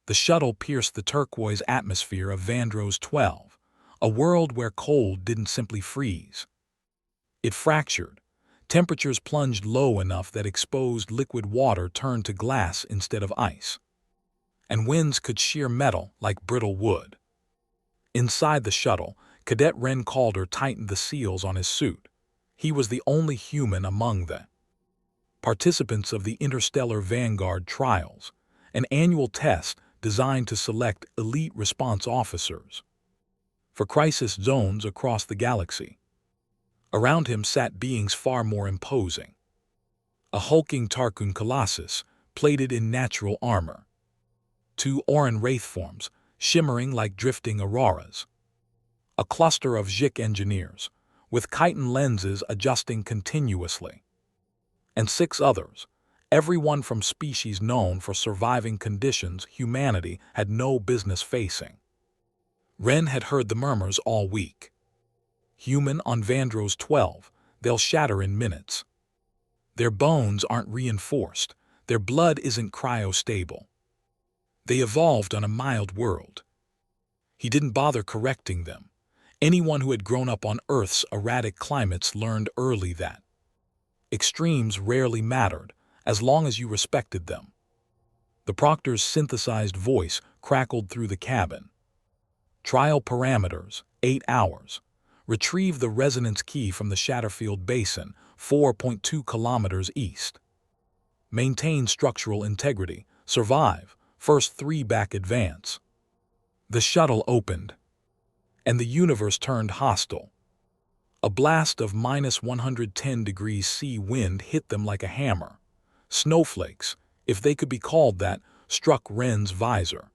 The shuttle pierced the turquoise atmosphere of Vandros 12, a world where cold didn't simply freeze. It fractured. Temperatures plunged low enough that exposed liquid water turned to glass instead of ice. And winds could shear metal like brittle wood. Inside the shuttle, Cadet Ren Calder tightened the seals on his suit. He was the only human among the participants of the Interstellar Vanguard Trials, an annual test designed to select elite response officers for crisis zones across the galaxy. Around him sat beings far more imposing. A hulking Tarkun Colossus, plated in natural armor. 2 Oran wraith forms, shimmering like drifting auroras. A cluster of Zik engineers, with chitin lenses adjusting continuously. And 6 others, every one from species known for surviving conditions humanity had no business facing. Ren had heard the murmurs all week. Human on Vandros 12, they'll shatter in minutes. Their bones aren't reinforced, their blood isn't cryostable. They evolved on a mild world. He didn't bother correcting them. Anyone who had grown up on Earth's erratic climates learned early that extremes rarely mattered, as long as you respected them. The proctor's synthesized voice crackled through the cabin. Trial parameters, 8 hours. Retrieve the resonance key from the Shatterfield Basin, 4.2 kilometers east. Maintain structural integrity. Survive. First 3 back advance. The shuttle opened, and the universe turned hostile. A blast of -110 degrees C wind hit them like a hammer. Snowflakes, if they could be called that, struck Ren's visor.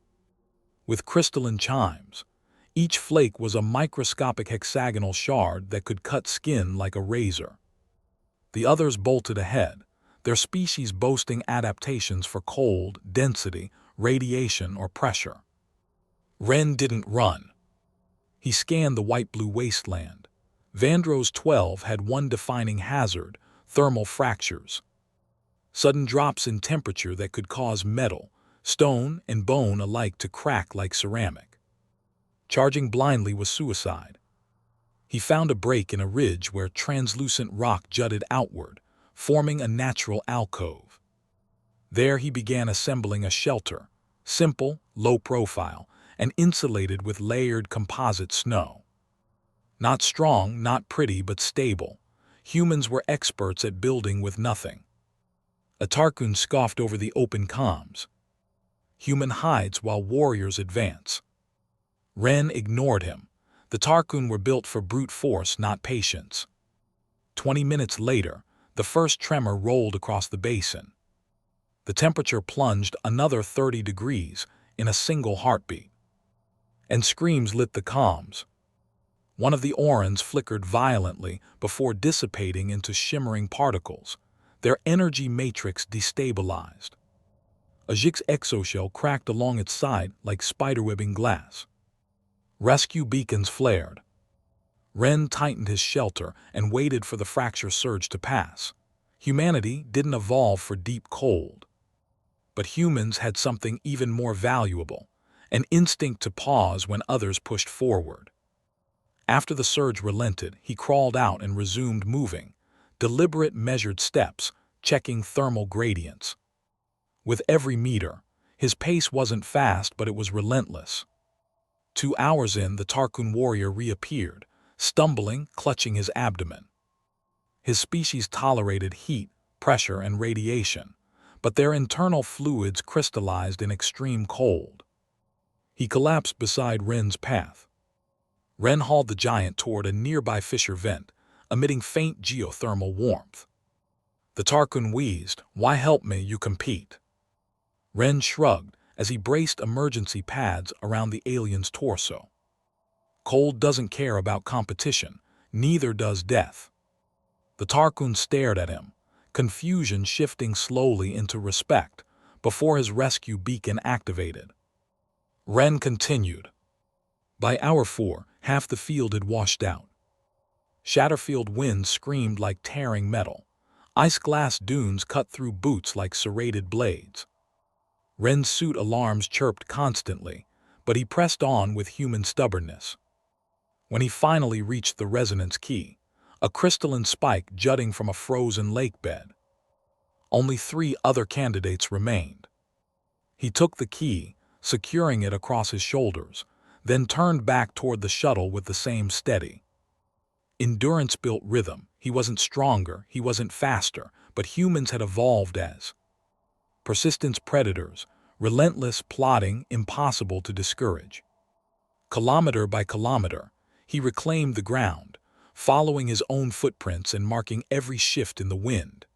With crystalline chimes, each flake was a microscopic hexagonal shard that could cut skin like a razor. The others bolted ahead, their species boasting adaptations for cold, density, radiation, or pressure. Ren didn't run. He scanned the white-blue wasteland. Vandros 12 had one defining hazard: thermal fractures. Sudden drops in temperature that could cause metal, stone, and bone alike to crack like ceramic. Charging blindly was suicide. He found a break in a ridge where translucent rock jutted outward, forming a natural alcove. There he began assembling a shelter, simple, low profile, and insulated with layered composite snow. Not strong, not pretty, but stable. Humans were experts at building with nothing. A Tarkun scoffed over the open comms. Human hides while warriors advance. Ren ignored him. The Tarkun were built for brute force, not patience. 20 minutes later, the first tremor rolled across the basin. The temperature plunged another 30 degrees in a single heartbeat. And screams lit the comms. One of the Orans flickered violently before dissipating into shimmering particles, their energy matrix destabilized. A Zik's exoshell cracked along its side like spiderwebbing glass. Rescue beacons flared. Ren tightened his shelter and waited for the fracture surge to pass. Humanity didn't evolve for deep cold. But humans had something even more valuable: an instinct to pause when others pushed forward. After the surge relented, he crawled out and resumed moving, deliberate, measured steps, checking thermal gradients. With every meter, his pace wasn't fast, but it was relentless. 2 hours in, the Tarkun warrior reappeared, stumbling, clutching his abdomen. His species tolerated heat, pressure, and radiation, but their internal fluids crystallized in extreme cold. He collapsed beside Ren's path. Ren hauled the giant toward a nearby fissure vent, emitting faint geothermal warmth. The Tarkun wheezed, "Why help me? You compete." Ren shrugged as he braced emergency pads around the alien's torso. Cold doesn't care about competition, neither does death. The Tarkun stared at him, confusion shifting slowly into respect before his rescue beacon activated. Ren continued. By hour 4, half the field had washed out. Shatterfield winds screamed like tearing metal. Ice glass dunes cut through boots like serrated blades. Ren's suit alarms chirped constantly, but he pressed on with human stubbornness. When he finally reached the resonance key, a crystalline spike jutting from a frozen lake bed, only 3 other candidates remained. He took the key, securing it across his shoulders, then turned back toward the shuttle with the same steady, endurance-built rhythm. He wasn't stronger, he wasn't faster, but humans had evolved as persistence predators, relentless, plodding, impossible to discourage. Kilometer by kilometer, he reclaimed the ground, following his own footprints and marking every shift in the wind.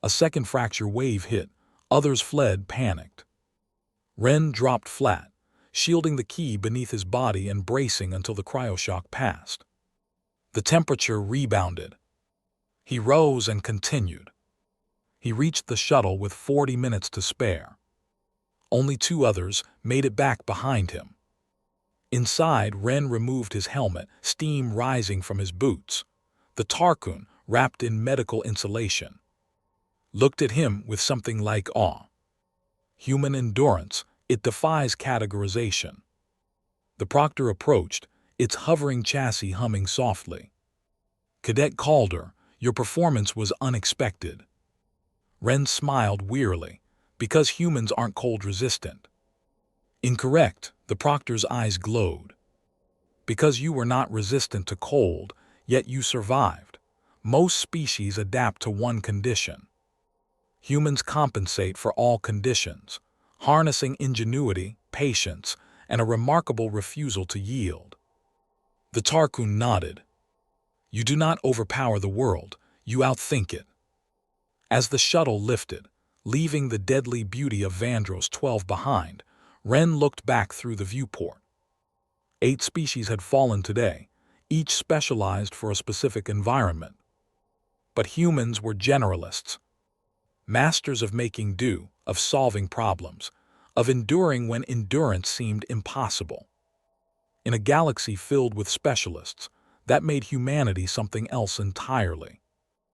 A second fracture wave hit, others fled panicked. Ren dropped flat, shielding the key beneath his body and bracing until the cryoshock passed. The temperature rebounded. He rose and continued. He reached the shuttle with 40 minutes to spare. Only 2 others made it back behind him. Inside, Ren removed his helmet, steam rising from his boots. The Tarkun, wrapped in medical insulation, looked at him with something like awe. Human endurance, it defies categorization. The Proctor approached, its hovering chassis humming softly. Cadet Calder, your performance was unexpected. Ren smiled wearily, because humans aren't cold-resistant. Incorrect, the Proctor's eyes glowed. Because you were not resistant to cold, yet you survived. Most species adapt to one condition. Humans compensate for all conditions, harnessing ingenuity, patience, and a remarkable refusal to yield. The Tarkun nodded. You do not overpower the world, you outthink it. As the shuttle lifted, leaving the deadly beauty of Vandros 12 behind, Ren looked back through the viewport. 8 species had fallen today, each specialized for a specific environment. But humans were generalists, masters of making do, of solving problems, of enduring when endurance seemed impossible. In a galaxy filled with specialists, that made humanity something else entirely.